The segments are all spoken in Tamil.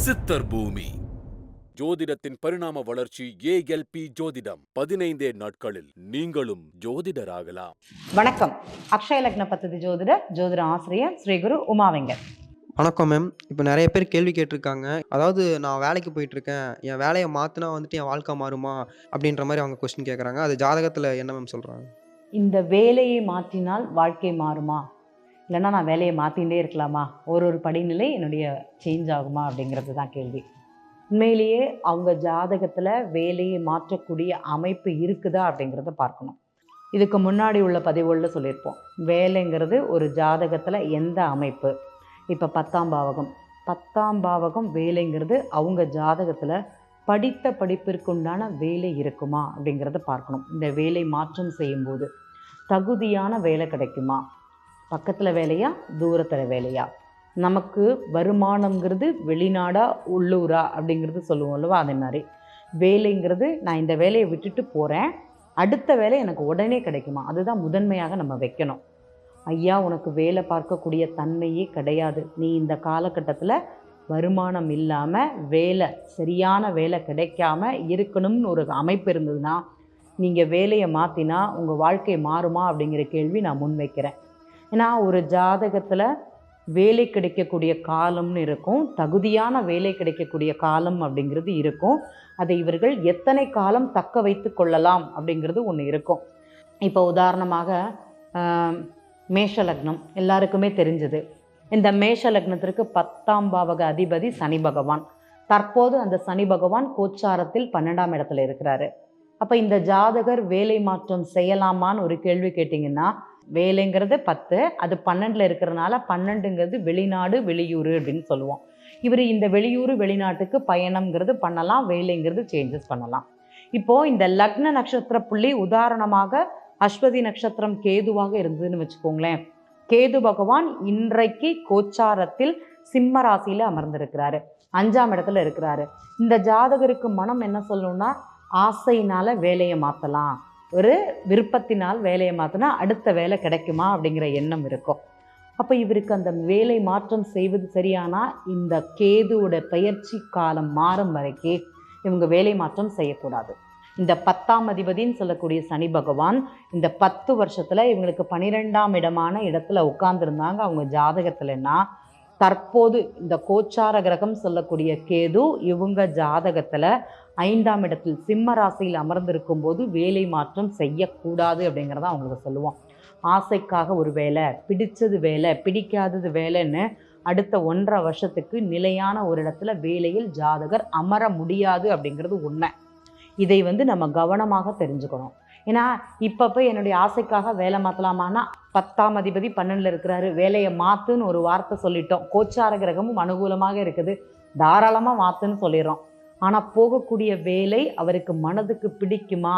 சித்தர் பூமி. ஜோதிடத்தின் பரிணாம வளர்ச்சி ஏஎல்பி ஜோதிடம். 15 நாட்களில் நீங்களும் ஜோதிடராகலாம். வணக்கம். அக்ஷய லக்ன பத்ததி ஜோதிட ஆசிரியர் ஸ்ரீ குரு உமாவெங்கட். வணக்கம் மேம். இப்போ நிறைய பேர் கேள்வி கேட்டிருக்காங்க. அதாவது நான் வேலைக்கு போயிட்டுருக்கேன், என் வேலையை மாற்றினா வந்துட்டு என் வாழ்க்கை மாறுமா அப்படின்ற மாதிரி அவங்க கொஸ்டின் கேட்குறாங்க. அது ஜாதகத்தில் என்ன மேம் சொல்கிறாங்க? இந்த வேலையை மாற்றினால் வாழ்க்கை மாறுமா, இல்லைன்னா நான் வேலையை மாற்றிகிட்டே இருக்கலாமா, ஒரு படிநிலை என்னுடைய சேஞ்ச் ஆகுமா அப்படிங்கிறது தான் கேள்வி. உண்மையிலேயே அவங்க ஜாதகத்தில் வேலையை மாற்றக்கூடிய அமைப்பு இருக்குதா அப்படிங்கிறத பார்க்கணும். இதுக்கு முன்னாடி உள்ள பதிவுகளில் சொல்லியிருப்போம், வேலைங்கிறது ஒரு ஜாதகத்தில் எந்த அமைப்பு. இப்போ 10ஆம் பாவகம் வேலைங்கிறது அவங்க ஜாதகத்தில் படித்த படிப்பிற்குண்டான வேலை இருக்குமா அப்படிங்கிறத பார்க்கணும். இந்த வேலை மாற்றம் செய்யும்போது தகுதியான வேலை கிடைக்குமா, பக்கத்தில் வேலையா தூரத்தில் வேலையா, நமக்கு வருமானங்கிறது வெளிநாடா உள்ளூரா அப்படிங்கிறது சொல்லுவோம் அல்லவா. அதே மாதிரி வேலைங்கிறது நான் இந்த வேலையை விட்டுட்டு போகிறேன், அடுத்த வேலை எனக்கு உடனே கிடைக்குமா, அதுதான் முதன்மையாக நம்ம வைக்கணும். ஐயா உனக்கு வேலை பார்க்கக்கூடிய தன்மையே கிடையாது, நீ இந்த காலகட்டத்தில் வருமானம் இல்லாமல் வேலை சரியான வேலை கிடைக்காம இருக்கணும்னு ஒரு அமைப்பு இருந்ததுன்னா நீங்கள் வேலையை மாற்றினா உங்கள் வாழ்க்கை மாறுமா அப்படிங்கிற கேள்வி நான் முன்வைக்கிறேன். ஏன்னா ஒரு ஜாதகத்தில் வேலை கிடைக்கக்கூடிய காலம்னு இருக்கும், தகுதியான வேலை கிடைக்கக்கூடிய காலம் அப்படிங்கிறது இருக்கும். அதை இவர்கள் எத்தனை காலம் தக்க வைத்து கொள்ளலாம் அப்படிங்கிறது ஒன்று இருக்கும். இப்போ உதாரணமாக மேஷ லக்னம் எல்லாருக்குமே தெரிஞ்சது. இந்த மேஷ லக்னத்திற்கு 10ஆம் பாவக அதிபதி சனி பகவான். தற்போது அந்த சனி பகவான் கோச்சாரத்தில் 12ஆம் இடத்துல இருக்கிறாரு. அப்போ இந்த ஜாதகர் வேலை மாற்றம் செய்யலாமான்னு ஒரு கேள்வி கேட்டிங்கன்னா, வேலைங்கிறது 10, அது 12ல் இருக்கிறனால 12ங்கிறது வெளிநாடு வெளியூர் அப்படின்னு சொல்லுவோம். இவர் இந்த வெளியூர் வெளிநாட்டுக்கு பயணம்ங்கிறது பண்ணலாம், வேலைங்கிறது சேஞ்சஸ் பண்ணலாம். இப்போது இந்த லக்ன நட்சத்திர புள்ளி உதாரணமாக அஸ்வதி நட்சத்திரம் கேதுவாக இருந்ததுன்னு வச்சுக்கோங்களேன். கேது பகவான் இன்றைக்கு கோச்சாரத்தில் சிம்ம ராசியில் அமர்ந்திருக்கிறாரு, 5ஆம் இடத்துல இருக்கிறாரு. இந்த ஜாதகருக்கு மனம் என்ன சொல்லணும்னா, ஆசையினால் வேலையை மாற்றலாம், ஒரு விருப்பத்தினால் வேலையை மாற்றினா அடுத்த வேலை கிடைக்குமா அப்படிங்கிற எண்ணம் இருக்கும். அப்போ இவருக்கு அந்த வேலை மாற்றம் செய்வது சரியானா இந்த கேதுவோட பயிற்சி காலம் மாறும் வரைக்கும் இவங்க வேலை மாற்றம் செய்யக்கூடாது. இந்த 10ஆம் அதிபதின்னு சொல்லக்கூடிய சனி பகவான் இந்த 10 வருஷத்தில் இவங்களுக்கு 12ஆம் இடமான இடத்துல உட்கார்ந்துருந்தாங்க அவங்க ஜாதகத்துலன்னா, தற்போது இந்த கோச்சார கிரகம் சொல்லக்கூடிய கேது இவங்க ஜாதகத்தில் 5ஆம் இடத்தில் சிம்ம ராசியில் அமர்ந்திருக்கும் போது வேலை மாற்றம் செய்யக்கூடாது அப்படிங்கிறத அவங்களுக்கு சொல்லுவோம். ஆசைக்காக ஒரு வேலை, பிடிச்சது வேலை, பிடிக்காதது வேலைன்னு அடுத்த 1.5 வருஷத்துக்கு நிலையான ஒரு இடத்துல வேலையில் ஜாதகர் அமர முடியாது அப்படிங்கிறது உண்மை. இதை நம்ம கவனமாக தெரிஞ்சுக்கணும். ஏன்னா இப்போ என்னுடைய ஆசைக்காக வேலை மாற்றலாமான்னா 10ஆம் அதிபதி 12ல் இருக்கிறாரு, வேலையை மாற்றுன்னு ஒரு வார்த்தை சொல்லிட்டோம், கோச்சார கிரகமும் அனுகூலமாக இருக்குது, தாராளமாக மாற்றுன்னு சொல்லிடுறோம். ஆனால் போகக்கூடிய வேலை அவருக்கு மனதுக்கு பிடிக்குமா,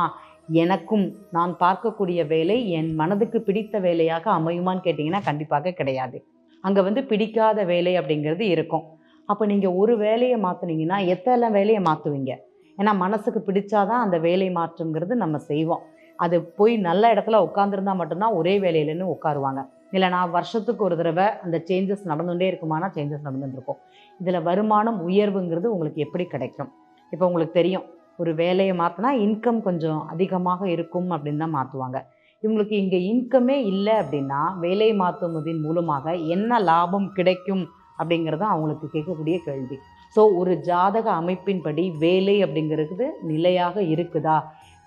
எனக்கும் நான் பார்க்கக்கூடிய வேலை என் மனதுக்கு பிடித்த வேலையாக அமையுமான்னு கேட்டிங்கன்னா கண்டிப்பாக கிடையாது. அங்கே பிடிக்காத வேலை அப்படிங்கிறது இருக்கும். அப்போ நீங்கள் ஒரு வேலையை மாற்றினீங்கன்னா எத்தனை வேலையை மாற்றுவீங்க? ஏன்னா மனசுக்கு பிடிச்சாதான் அந்த வேலை மாற்றங்கிறது நம்ம செய்வோம். அது போய் நல்ல இடத்துல உட்காந்துருந்தா மட்டும்தான் ஒரே வேலையிலன்னு உட்காருவாங்க. இல்லைனா வருஷத்துக்கு ஒரு தடவை அந்த சேஞ்சஸ் நடந்துகிட்டே இருக்குமானா சேஞ்சஸ் நடந்துட்டு இருக்கும். இதில் வருமானம் உயர்வுங்கிறது உங்களுக்கு எப்படி கிடைக்கும்? இப்போ உங்களுக்கு தெரியும், ஒரு வேலையை மாற்றினா இன்கம் கொஞ்சம் அதிகமாக இருக்கும் அப்படின்னு தான் மாற்றுவாங்க. இவங்களுக்கு இங்கே இன்கமே இல்லை அப்படின்னா வேலை மாற்றுவதன் மூலமாக என்ன லாபம் கிடைக்கும் அப்படிங்கிறது அவங்களுக்கு கேட்கக்கூடிய கேள்வி. ஸோ ஒரு ஜாதக அமைப்பின்படி வேலை அப்படிங்கிறது நிலையாக இருக்குதா,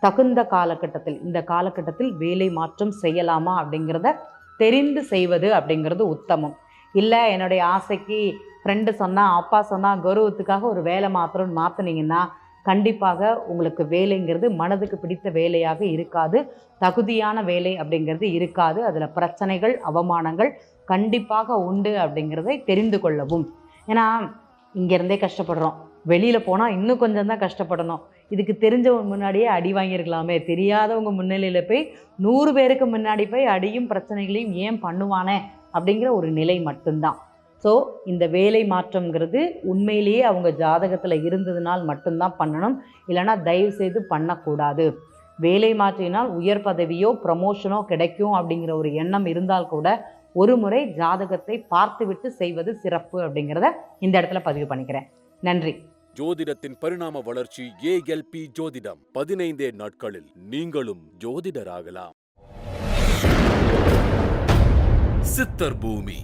தகுந்த காலகட்டத்தில் இந்த காலகட்டத்தில் வேலை மாற்றம் செய்யலாமா அப்படிங்கிறத தெரிந்து செய்வது அப்படிங்கிறது உத்தமம். இல்லை என்னுடைய ஆசைக்கு ஃப்ரெண்டு சொன்னால் அப்பா சொன்னால் கௌரவத்துக்காக ஒரு வேலை மாற்றினீங்கன்னா கண்டிப்பாக உங்களுக்கு வேலைங்கிறது மனதுக்கு பிடித்த வேலையாக இருக்காது, தகுதியான வேலை அப்படிங்கிறது இருக்காது. அதில் பிரச்சனைகள் அவமானங்கள் கண்டிப்பாக உண்டு அப்படிங்கிறதை தெரிந்து கொள்ளவும். ஏன்னா இங்கேருந்தே கஷ்டப்படுறோம், வெளியில் போனால் இன்னும் கொஞ்சம் தான் கஷ்டப்படணும். இதுக்கு தெரிஞ்சவங்க முன்னாடியே அடி வாங்கியிருக்கலாமே, தெரியாதவங்க முன்னிலையில் போய் 100 பேருக்கு முன்னாடி போய் அடியும் பிரச்சனைகளையும் ஏன் பண்ணுவானே அப்படிங்கிற ஒரு நிலை மட்டும்தான். ஸோ இந்த வேலை மாற்றம்ங்கிறது உண்மையிலேயே அவங்க ஜாதகத்தில் இருந்ததுனால் மட்டும்தான் பண்ணணும், இல்லைனா தயவு செய்து பண்ணக்கூடாது. வேலை மாற்றினால் உயர் பதவியோ ப்ரமோஷனோ கிடைக்கும் அப்படிங்கிற ஒரு எண்ணம் இருந்தால் கூட ஒரு முறை ஜாதகத்தை பார்த்துவிட்டு செய்வது சிறப்பு அப்படிங்கிறத இந்த இடத்துல பதிவு பண்ணிக்கிறேன். நன்றி. ஜோதிடத்தின் பரிணாம வளர்ச்சி ஏஎல்பி ஜோதிடம். 15 நாட்களில் நீங்களும் ஜோதிடராகலாம். சித்தர் பூமி.